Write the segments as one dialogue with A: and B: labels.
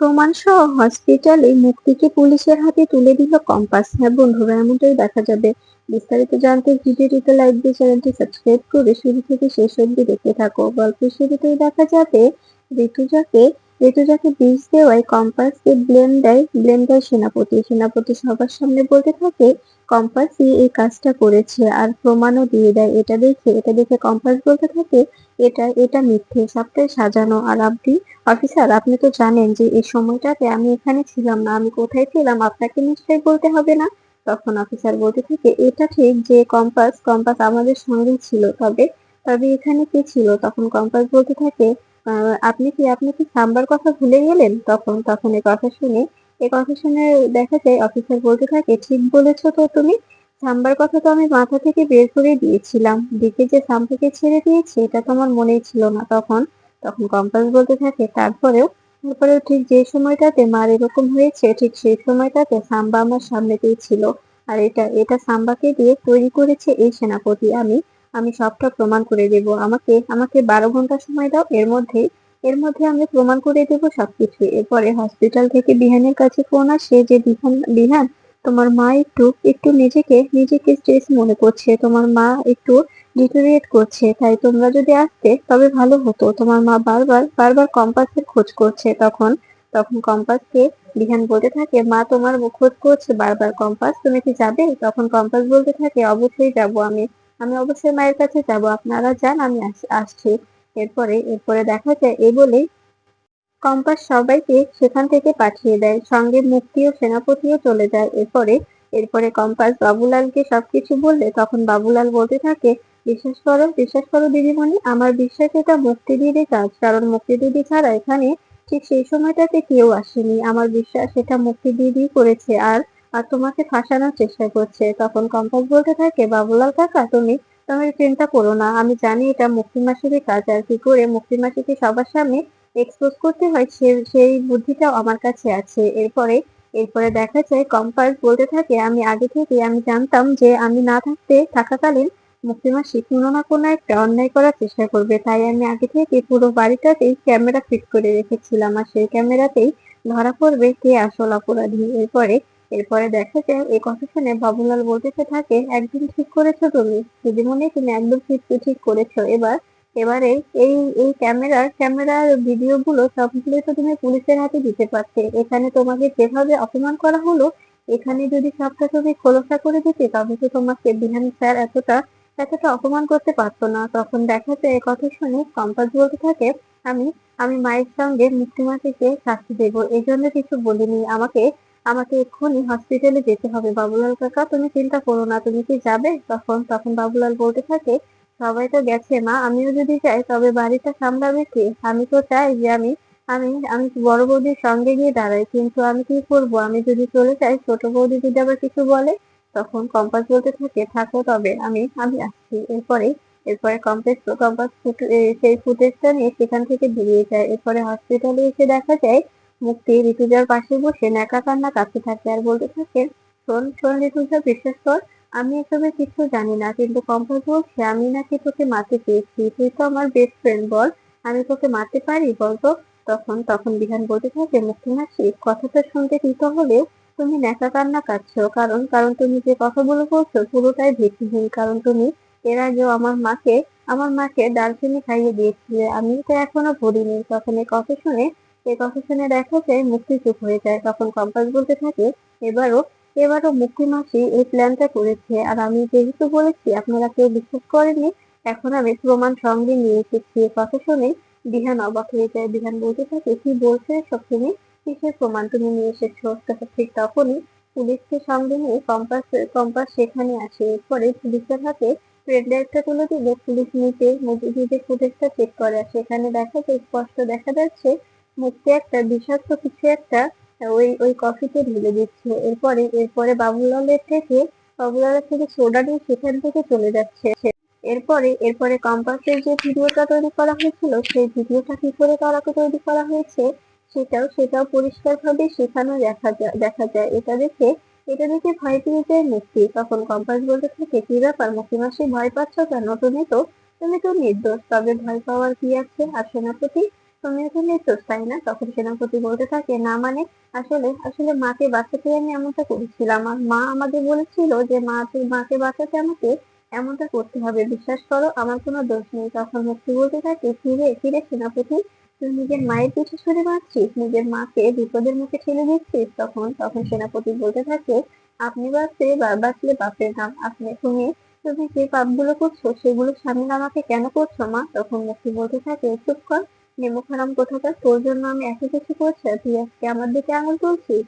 A: প্রমাণসহ হসপিটালে মুক্তিকে পুলিশের হাতে তুলে দিল কম্পাস। হ্যাঁ বন্ধুরা, এমনটাই দেখা যাবে। বিস্তারিত জানতে ভিডিওটিতে লাইক দিয়ে চ্যানেলটি সাবস্ক্রাইব করে শুরু থেকে শেষ অবধি দেখতে থাকো। গল্পের শুরুতেই দেখা যাবে ঋতুজাকে ঋতুজাকে বিষ দেওয়ায় কম্পাসকে ব্লেম দেয় সেনাপতি। সেনাপতি সবার সামনে বলতে থাকে কম্পাসই এই কাজটা করেছে, আর প্রমাণও দিয়ে দেয়। এটা দেখে কম্পাস বলতে থাকে এটা এটা মিথ্যে, সবটাই সাজানো। আর অফিসার, আপনি তো জানেন যে এই সময়টাতে আমি এখানে ছিলাম না। আমি কোথায় ছিলাম আপনাকে নিশ্চয়ই বলতে হবে না? তখন অফিসার বলতে থাকে এটা ঠিক যে কম্পাস আমাদের সঙ্গেই ছিল, তবে তবে এখানে কে ছিল? তখন কম্পাস বলতে থাকে আপনি কি সাম্বার কথা ভুলে গেলেন? তখন এ কথা শুনে দেখা যায় অফিসার বলতে থাকে ঠিক বলেছো তো তুমি। সাম্বার কথা তো আমি মাথা থেকে বের করে দিয়েছিলাম, দিকে যে সাম্বাকে ছেড়ে দিয়েছি এটা তো আমার মনেই ছিল না। তখন তখন কম্পাস বলতে থাকে তারপরেও ঠিক যে সময়টাতে মার এরকম হয়েছে ঠিক সেই সময়টাতে সাম্বা আমার সামনেতেই ছিল। আর এটা সাম্বাকে দিয়ে তৈরি করেছে এই সেনাপতি। আমি সবটা প্রমাণ করে দেব। আমাকে 12 ঘন্টা সময় দাও, এর মধ্যে আমি প্রমাণ করে দেব সবকিছু। এরপরে হসপিটাল থেকে বিহানের কাছে ফোন আসে যে বিহান, তোমার মা একটু একটু নিজেকে স্ট্রেস মনে করছে। তোমার মা একটু ডিটোরিয়েট করছে, তাই তোমরা যদি আসতে তবে ভালো হতো। তোমার মা বারবার বারবার কম্পাসের খোঁজ করছে। তখন কম্পাসকে বিহান বলতে থাকে মা তোমার খোঁজ করছে বারবার। কম্পাস, তুমি কি যাবে? তখন কম্পাস বলতে থাকে অবশ্যই যাব। আমি অবশ্যই মায়ের কাছে যাব, আপনারা যান, আমি আসছি। এরপরে দেখা যায় এই বলেই কম্পাস সবাইকে সেখান থেকে পাঠিয়ে দেয়, সঙ্গে মুক্তি ও সেনাপতিও চলে যায়। এরপরে কম্পাস বাবুলালকে সবকিছু বললে তখন বাবুলাল বলতে থাকে বিশ্বাস করো দিদিমণি, আমার বিশ্বাস এটা মুক্তি দিদি কাজ, কারণ মুক্তি দিদি ছাড়া এখানে ঠিক সেই সময়টাতে কেউ আসেনি। আমার বিশ্বাস এটা মুক্তি দিদি করেছে, আর তোমাকে ফাঁসানোর চেষ্টা করছে। তখন কম্পাস বলতে থাকে বাবুলাল কাকা, তুমি চিন্তা করো না, আমি জানি এটা মুক্তি মাসিরই কাজ। আর কি করে মুক্তি মাসিকে সবার সামনে এক্সপোজ করতে হয় সেই বুদ্ধিটাও আমার কাছে আছে। এরপরে দেখা যায় কম্পাস বলতে থাকে আমি জানতাম যে আমি না থাকাকালীন মুক্তি মাসি কোনো না কোনো একটা অন্যায় করার চেষ্টা করবে, তাই আমি আগে থেকে পুরো বাড়িটাতেই ক্যামেরা ফিট করে রেখেছিলাম, আর সেই ক্যামেরাতেই ধরা পড়বে কে আসল অপরাধী। এরপরে দেখা যায় এই কথা শুনে বাবুলাল বলতে থাকে একদম ঠিক করেছো তুমি দিদিমণি, তুমি একদম ঠিক ঠিক করেছো। এবারে এই এই ক্যামেরার ভিডিও গুলো সবগুলোই তো তুমি পুলিশের হাতে দিতে পারতে। এখানে তোমাকে যেভাবে অপমান করা হলো, এখানে যদি সবটা তুমি খোলসা করে দিতে তবে তো তোমাকে বিহান স্যার এতটা এতটা অপমান করতে পারতো না। তখন দেখা যায় এ কথা শুনে কম্পাস বলতে থাকে আমি আমি মায়ের সঙ্গে মুক্তি মাসিকে শাস্তি দেবো, এই জন্য কিছু বলিনি। আমাকে আমাকে এক্ষুনি হসপিটালে যেতে হবে। বাবুলাল কাকা, তুমি চিন্তা করো না, তুমি কি যাবে? তখন বাবুলাল বলতে থাকে সবাই তো গেছে মা, আমিও যদি যাই তবে বাড়িটা সামলাবে কে? আমি তো চাই যে আমি আমি বড় বৌদির সঙ্গে গিয়ে দাঁড়াই, কিন্তু আমি কি করব? আমি যদি চলে যাই ছোট বৌদি যদি আবার কিছু বলে? তখন কম্পাস বলতে থাকে থাকো, তবে আমি আমি আসছি। এরপরে সেই ফুটেজটা নিয়ে সেখান থেকে বেরিয়ে যায়। এরপরে হসপিটালে এসে দেখা যায় মুক্তি ঋতুজার পাশে বসে ন্যাকা কান্না কাঁদতে থাকে আর বলতে থাকে শোন শোন ঋতুজা, বিশ্বাস কর, আমি এসবের কিছু জানি না, কিন্তু কম্পাস বলছে আমি নাকি তোকে মারতে চেয়েছি। তুই তো আমার বেস্ট ফ্রেন্ড, বল আমি তোকে মারতে পারি বলতো? তখন বিধান বলতে থাকে মুক্তি মাসি, কথাটা শুনতে তিতো হলেও তুমি ন্যাকা কান্না কাঁদছো, কারণ তুমি যে কথাগুলো বলছো পুরোটাই ভিত্তিহীন। কারণ তুমি এর আগেও আমার মাকে ডালচিনি খাইয়ে দিয়েছিলে, আমি তো এখনো ভুলিনি। তখন এ কথা শুনে দেখা যায় মুক্তি চুপ হয়ে যায়। তখন কম্পাস বলতে থাকে এবারও এবারও মুক্তি মাসি এই প্ল্যানটা করেছে, আর আমি যেহেতু বলেছি আপনারা কেউ বিশ্বাস করেননি, এখন আমি প্রমাণ সঙ্গে নিয়ে এসেছি। এ কথা শুনে বিহান অবাক হয়ে যায়। বিহান বলতে থাকে কি বলছো এসব তুমি? কিসের প্রমাণ তুমি নিয়ে এসেছো? ঠিক তখনই পুলিশকে সঙ্গে নিয়ে কম্পাস সেখানে আসে। এরপরে পুলিশের হাতে রেড লাইটটা তুলে দিলে পুলিশ নিজে ফুটেজটা চেক করে। আর সেখানে দেখা যায় স্পষ্ট দেখা যাচ্ছে মুক্তি একটা বিষাক্ত কিছু একটা ওই কফিতে ঢেলে দিচ্ছে। এরপরে বাবুলালের থেকে সোডা নিয়ে সেখান থেকে চলে যাচ্ছে। এরপরে কম্পাসের যে ভিডিওটা তৈরি করা হয়েছিল সেই ভিডিওটা কি করে তৈরি করা হয়েছে সেটাও পরিষ্কারভাবে সেখানে দেখা যায়। এটা দেখে ভয় পেয়ে যায় মুক্তি। তখন কম্পাস বলতে থাকে কি ব্যাপার মুক্তি মাসি, ভয় পাচ্ছ কেন? তুমি তো নির্দোষ, তবে ভয় পাওয়ার কি আছে? আর তুমিও তো নির্দোষ, তাই না? তখন সেনাপতি বলতে থাকে, না মানে, আসলে আসলে মাকে বাঁচাতে আমি এমনটা করেছিলাম। আর মা আমাকে বলেছিল যে মাকে বাঁচাতে আমাকে এমনটা করতে হবে, বিশ্বাস করো আমার কোনো দোষ নেই। তখন মুক্তি বলতে থাকে, ফিরে ফিরে সেনাপতি, তুই নিজের মায়ের পিছু ছুরি মারছিস, নিজের মাকে বিপদের মুখে ঠেলে দিচ্ছিস। তখন তখন সেনাপতি বলতে থাকে, আপনি বাঁচলে বাপের নাম, তুমি তুমি যে পাপগুলো করছো সেগুলো সামনে আমাকে কেন করছো মা? তখন মুক্তি বলতে থাকে, চুপ কর নেমুখারাম কোথাকার, তোর জন্য আমি এত কিছু করছি আর তুই আজকে আমার দিকে আঙুল তুলছিস।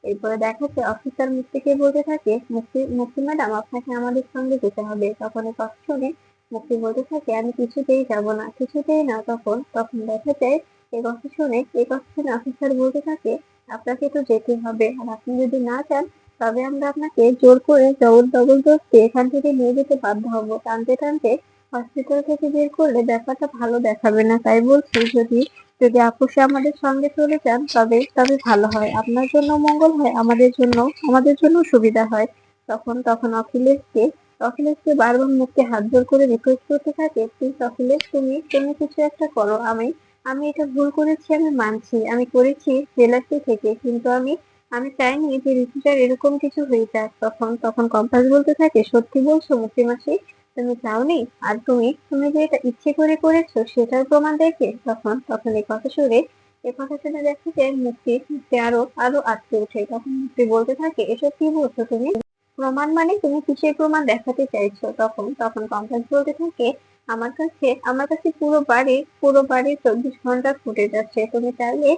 A: এরপরে দেখাচ্ছে অফিসার মুক্তিকে বলতে থাকে, মুক্তি মুক্তি ম্যাডাম, আপনাকে আমাদের সঙ্গে যেতে হবে। তখন এই কথা শুনে মুক্তি বলতে থাকে, আমি কিছুতেই যাব না, কিছুতেই না। তখন তখন দেখা যায় এই কথা শুনে অফিসার বলতে থাকে, আপনাকে তো যেতে হবে, আর আপনি যদি না চান তবে আমরা আপনাকে জোর করে জবরদস্তি এখান থেকে নিয়ে যেতে বাধ্য হব। টানতে টানতে হসপিটাল থেকে বের করলে ব্যাপারটা ভালো দেখাবে না, তাই বলছি যদি যদি আপোষে আমাদের সঙ্গে চলে যান তবে তবে ভালো হয়, আপনার জন্য মঙ্গল হয়, আমাদের জন্য সুবিধা হয়। তখন তখন অখিলেশকে বারবার মুখকে হাত জোর করে রিকোয়েস্ট করতে থাকে, প্লিজ অখিলেশ, তুমি তুমি কিছু একটা করো। আমি এটা ভুল করেছি, আমি মানছি, আমি করেছি জেলাসি থেকে, কিন্তু আমি চাইনি যে ঋতুটার এরকম কিছু হয়ে যাক। তখন তখন কম্পাস বলতে থাকে, সত্যি বলছো মুক্তি মাসি, তুমি চাওনি? আর তুমি তুমি যে এটা ইচ্ছে করে করেছো সেটার প্রমাণ দেখে। তখন তখন এই কথা শুনে দেখা যায় মুক্তি আরো আরো আটকে ওঠে। তখন মুক্তি বলতে থাকে, এসব কি বলছো তুমি? প্রমাণ মানে তুমি কিসের প্রমাণ দেখাতে চাইছো? তখন তখন কম্পাস বলতে থাকে, আমার কাছে পুরো বাড়ি 24 ঘন্টা ফুটে যাচ্ছে, তুমি চাইলে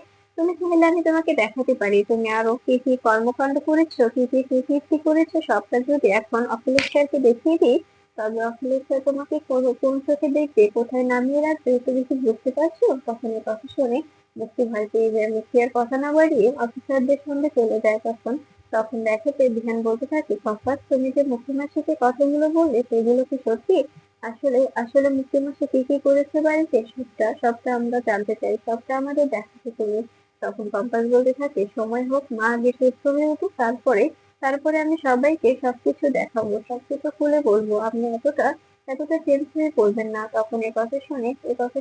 A: আমি তোমাকে দেখাতে পারি তুমি আরো কি কি কর্মকাণ্ড করেছো, কি কীর্তি করেছো, সবটা যদি এখন অখিলেশ স্যারকে দেখিয়ে দিই তবে অখিলেশ স্যার তোমাকে কোন চোখে দেখবে, কোথায় নামিয়ে রাখবে, তুমি কি বুঝতে পারছো? তখন এই কথা শুনে মুক্তি ভয় পেয়ে যায়। মুক্তি আর কথা না বাড়িয়ে অফিসারদের সঙ্গে চলে যায়। তখন তখন দেখে যে বিহান বলতে থাকে, কপাস, তুমি যে মুক্তি মাসিকে কথাগুলো বললে সেগুলো কি সত্যি? আসলে আসলে মুক্তি মাসি কি কি করেছে বাড়িতে সবটা আমরা জানতে চাই, সবটা আমাদের দেখাতে তুমি। তখন কম্পাস বলতে থাকে, সময় হোক, মা আগে সুস্থ হয়ে উঠুক, তারপরে আমি সবাইকে সবকিছু দেখাবো, সবকিছু খুলে বলবো, আপনি এতটা এতটা টেন্স হয়ে পড়বেন না। তখন এই কথা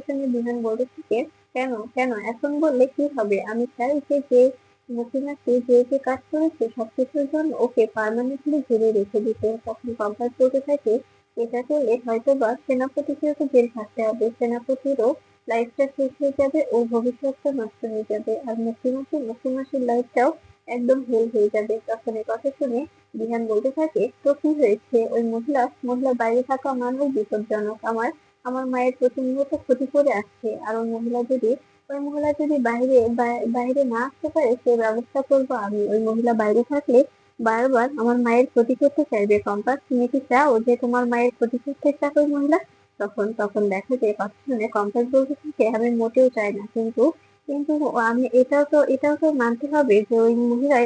A: শুনে বিহান বলতে থাকে, কেন কেন এখন বললে কি হবে? আমি চাই যে মুক্তি মাসি যে যে কাজ করেছে সবকিছুর জন্য ওকে পার্মানেন্টলি ঘিরে রেখে দিতে। তখন কম্পাস বলতে থাকে, এটা করলে হয়তোবা সেনাপতিকেও তো জেল খাটতে হবে, সেনাপতিরও লাইফটা শেষ হয়ে যাবে, ওর ভবিষ্যৎটা নষ্ট হয়ে যাবে, আর মুক্তি মাসির লাইফটাও একদম হেল হয়ে যাবে। তখন এই কথা শুনে বিহান বলতে থাকে, তো কি হয়েছে? ওই মহিলা বাইরে থাকা মানুষ বিপজ্জনক, আমার আমার মায়ের প্রতিনিয়ত ক্ষতি করে আসছে, আর ওই মহিলা যদি বাইরে না আসতে পারে সে ব্যবস্থা করবো আমি। ওই মহিলা বাইরে থাকলে বারবার আমার মায়ের ক্ষতি করতে চাইবে। কম্পাস, তুমি কি চাও যে তোমার মায়ের ক্ষতি করতে চাক ওই মহিলা? তখন তখন দেখা যায় কথা শুনে কম্পাস বলতে থাকে, আমি মোটেও চাই না, কিন্তু কিন্তু আমি এটাও তো মানতে হবে যে ওই মহিলাই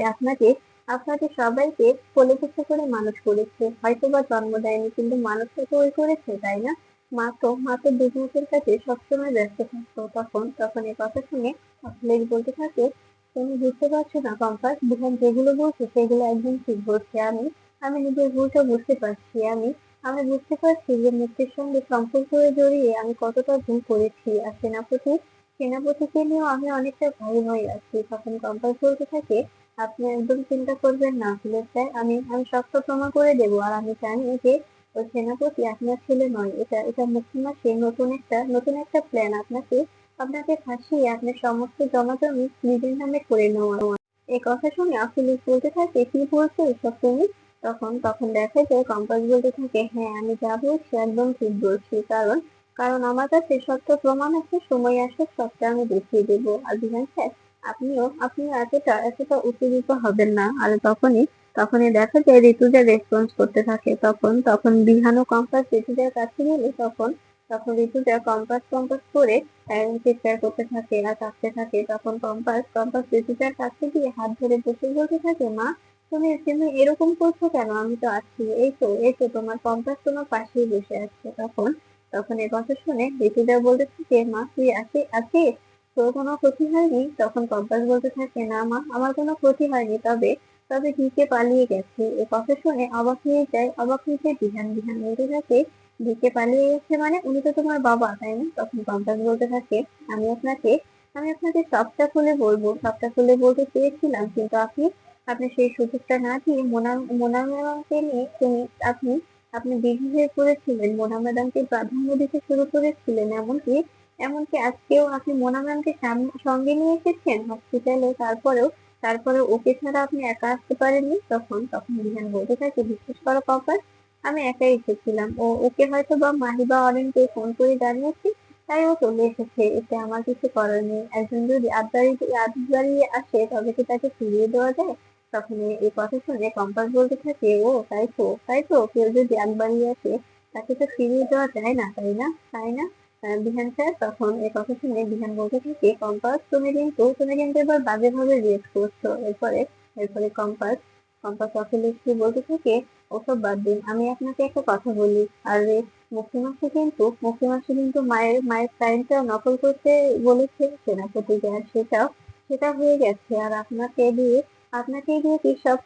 A: আপনাদের সবাইকে কোলে-পিঠে করে মানুষ করেছে, হয়তোবা জন্ম দেয়নি, কিন্তু মানুষটা তো ওই করেছে, তাই না? মা তো বিজনেসের কাজে সবসময় ব্যস্ত থাকতো। তখন তখন এই কথা শুনে অখিলেশ বলতে থাকে, তুমি বুঝতে পারছো না কম্পাস, বিহান যেগুলো বলছে সেগুলো একদম ঠিক বলছে। আমি নিজের ভুলটা বুঝতে পারছি। আমি বুঝতে পারছি যে মুক্তির সঙ্গে সম্পর্কে জড়িয়ে আমি কতটা ভুল করেছি, আর সেনাপতিকে নিয়েও আমি অনেকটা ভয়ে ভয়ে আছি। তখন কম্পাস বলতে থাকে, আপনি একদম চিন্তা করবেন না অখিলেশ স্যার, আমি সবটা প্রমাণ করে দেবো। আর আমি জানি যে ওই সেনাপতি আপনার ছেলে নয়, এটা মুক্তি মাসির নতুন একটা প্ল্যান, আপনাকে আপনাকে ফাঁসিয়ে আপনার সমস্ত জমাজমি নিজের নামে করে নেওয়া। এই কথা শুনে অখিলেশ বলতে থাকে, কি বলছো এসব তুমি? তখন তখন দেখা যায় কম্পাস বলতে থাকে, হ্যাঁ, আমি যা বলছি একদম ঠিক বলছি, কারণ কারণ আমার কাছে সত্য প্রমাণ আছে, সময় আসলে সবটা আমি দেখিয়ে দেবো। আর বিধান স্যার, আপনিও এতটা উত্তেজিত হবেন না। আর তখনই দেখা যায় ঋতুজা রেসপন্স করতে থাকে। তখন তখন বিহান ও কম্পাস ঋতুজার কাছে গেলে তখন তখন ঋতুজা কম্পাস কম্পাস করে চিৎকার করতে থাকে আর কাঁদতে থাকে। তখন কম্পাস ঋতুজার কাছে গিয়ে হাত ধরে বসে বলতে থাকে, মা, তুমি এরকম করছো কেন? আমি তো আছি, এই তো তোমার কম্পাস তোমার পাশেই বসে আছে। তখন তখন এ কথা শুনে ঋতুজা বলতে থাকে, মা, তুই আছিস, তোর কোনো ক্ষতি হয়নি? তখন কম্পাস বলতে থাকে, না মা, আমার কোনো ক্ষতি হয়নি, তবে তবে ঢিকে পালিয়ে গেছে। এ কথা শুনে অবাক হয়ে যায় বিহান। বিহান বলতে থাকে, দিকে পালিয়ে গেছে মানে উনি তো তোমার বাবা, তাই না? তখন কম্পাস বলতে থাকে, আমি আপনাকে আমি আপনাকে সবটা খুলে বলবো, সবটা খুলে বলতে চেয়েছিলাম, কিন্তু আপনি আপনি সেই সুযোগটা না দিয়ে মোনা ম্যাডামকে নিয়ে আপনি আপনি বিজি হয়ে পড়েছিলেন, মোনা ম্যাডামকে প্রাধান্য দিতে শুরু করেছিলেন, এমনকি আজকেও আপনি মোনা ম্যামকে সঙ্গে নিয়ে এসেছেন হসপিটালে, তারপরেও ওকে ছাড়া আপনি একা আসতে পারেননি। তখন রিহান বলতে থাকে, বিশ্বাস করো কপাল, আমি একাই এসেছিলাম, ওকে হয়তো বা মাহিবা অরেনকে ফোন করে জানিয়েছি, তাই ও চলে এসেছে, এতে আমার কিছু করার নেই। একজন যদি আবদারি আসে তবে কি তাকে ফিরিয়ে দেওয়া যায়? তখন এই কথা শুনে কম্পাস বলতে থাকে, ও তাই তো কেউ যদি একবারই আসে তাকে তো ফিরিয়ে দেওয়া যায় না, তাই না? বিহান স্যার, তখন এই কথা শুনে বিহান বলতে থাকে, কম্পাস তুমি কিন্তু এবার বাজে ভাবে রিয়েক্ট করছো। এরপরে কম্পাস অখিলেশকে বলতে থাকে, ওসব বাদ দিন, আমি আপনাকে একটা কথা বলি। আরে মুক্তি মাসি কিন্তু মায়ের সাইনটা নকল করতে বলেছে সেনাপতিকে, আর সেটা হয়ে গেছে, আর আপনাকে দিয়ে কি সব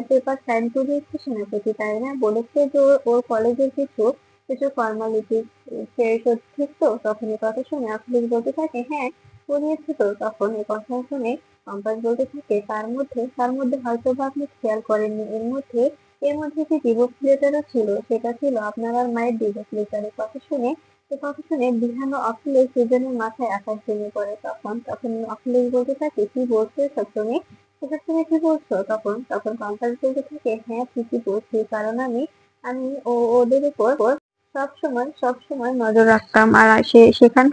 A: পেপার সাইন করিয়েছে সেনাপতি, তাই না? বলেছে যে ওর কলেজের কিছু ফর্মালিটি, সেসব ঠিক তো? তখন এই কথা শুনে আফিস বলতে থাকে, হ্যাঁ করিয়েছে তো। তখন এই কথা শুনে কম্পাস বলতে থাকে, তার মধ্যে হয়তো বা আপনি খেয়াল করেননি, এর মধ্যে যে ডিভোর্স লেটারও ছিল, সেটা ছিল আপনার আর মায়ের ডিভোর্স লেটার। এ কথা শুনে বিহান ও অখিলেশ দুজনের মাথায় আকাশ ভেঙে পড়ে। তখন অখিলেশ বলতে থাকে, কি বলছো এসব তুমি কি বলছো? তখন কম্পাস বলতে থাকে, হ্যাঁ ঠিকই বলছি, কারণ আমি ওদের উপর সবসময় নজর রাখতাম, আর সেখান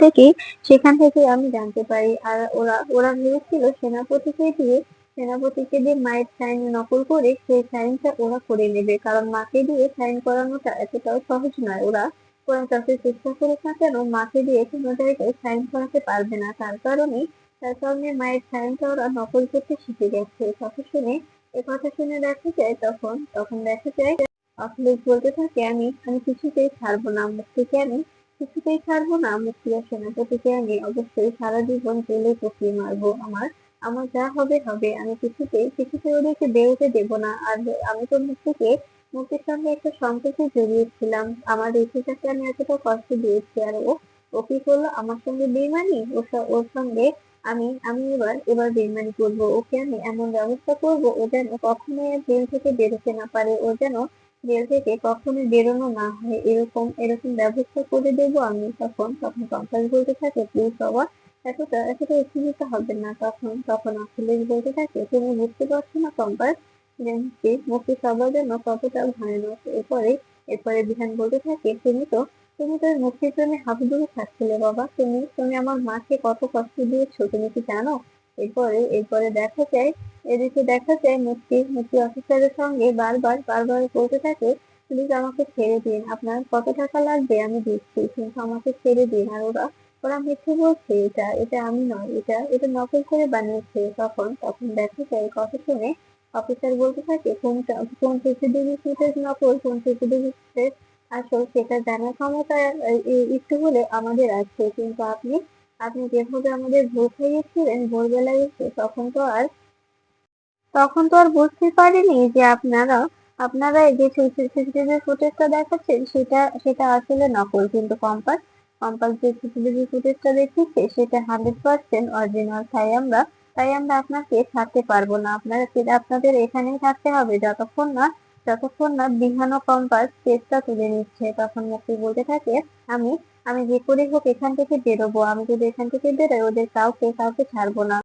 A: থেকেই আমি জানতে পারি, আর ওরা ভেবেছিল সেনাপতিকে দিয়ে মায়ের সাইন নকল করে সেই সাইনটা ওরা করে নেবে, কারণ মাকে দিয়ে সাইন করানোটা এতটাও সহজ নয়। ওরা যত চেষ্টা করুক না কেন, মাকে দিয়ে কোনো জায়গায় সাইন করাতে পারবে না। তার কারণে মায়ের সাইনটা ওরা নকল করতে শিখে গেছে। এ কথা শুনে তখন দেখা যায় অখিলেশ বলতে থাকে, আমি মুক্তি আর সেনাপতিকে আমি অবশ্যই সারা জীবন জেলে পুষিয়ে মারবো। আমার যা হবে হবে, আমি কিছুতেই ওদেরকে বেরোতে দেবো না। আর আমি তো মুক্তির সঙ্গে একটা সম্পর্কে জড়িয়েছিলাম, আমার ঋতুটাকে আমি এতটা কষ্ট দিয়েছি, আর ও কি করলো আমার সঙ্গে বেইমানি, ওর সঙ্গে আমি এবার বেইমানি করবো, ওকে আমি এমন ব্যবস্থা করবো ও যেন কখনোই আর জেল থেকে বেরোতে না পারে, ও যেন জেল থেকে কখনোই বেরোনো না হয়, এরকম ব্যবস্থা করে দেবো আমি। তখন কঙ্কাল বলতে থাকে, প্লিজ বাবা, এতটা উত্তেজিত হবেন না। তখন অখিলেশ বলতে থাকে, তুমি বুঝতে পারছো না কঙ্কাল, যে মুক্তি সবার জন্য কতটা ভয়ানক? এরপরে বিহান বলতে থাকে, তুমি তো ওই মুক্তির জন্য হাবুডুবু খাচ্ছিলে বাবা, তুমি আমার মাকে কত কষ্ট দিয়েছো তুমি কি জানো? এরপরে দেখা যায় মুক্তি অফিসারের সঙ্গে বারবার বলতে থাকে, প্লিজ আমাকে ছেড়ে দিন, আপনার কত টাকা লাগবে আমি দিচ্ছি, কিন্তু আমাকে ছেড়ে দিন। আর ওরা মিথ্যে বলছে, এটা আমি নয়, এটা নকল করে বানিয়েছে। তখন দেখা যায় কথা শুনে অফিসার বলতে থাকে, কোন সিসিটিভি ফুটেজ নকল, কোন সিসিটিভি ফুটেজ আসল, সেটা জানার ক্ষমতা একটু হলে আমাদের আছে, কিন্তু আপনি যেভাবে আমাদের ভুল খাইয়েছিলেন ভোরবেলায় এসে, তখন তো আর বুঝতে পারিনি যে আপনারা এই যে সিসিটিভি ফুটেজটা দেখাচ্ছেন সেটা আসলে নকল, কিন্তু কম্পাস যে সিসিটিভি ফুটেজটা দেখিয়েছে সেটা 100% অরিজিনাল। তাই আমরা আপনাকে ছাড়তে পারবো না, আপনাদের এখানেই থাকতে হবে যতক্ষণ না বিহান ও কম্পাস কেসটা তুলে নিচ্ছে। তখন মুক্তি বলতে থাকে, আমি আমি যে করে হোক এখান থেকে বেরোবো, আমি যদি এখান থেকে বেরোই ওদের কাউকে ছাড়বো না।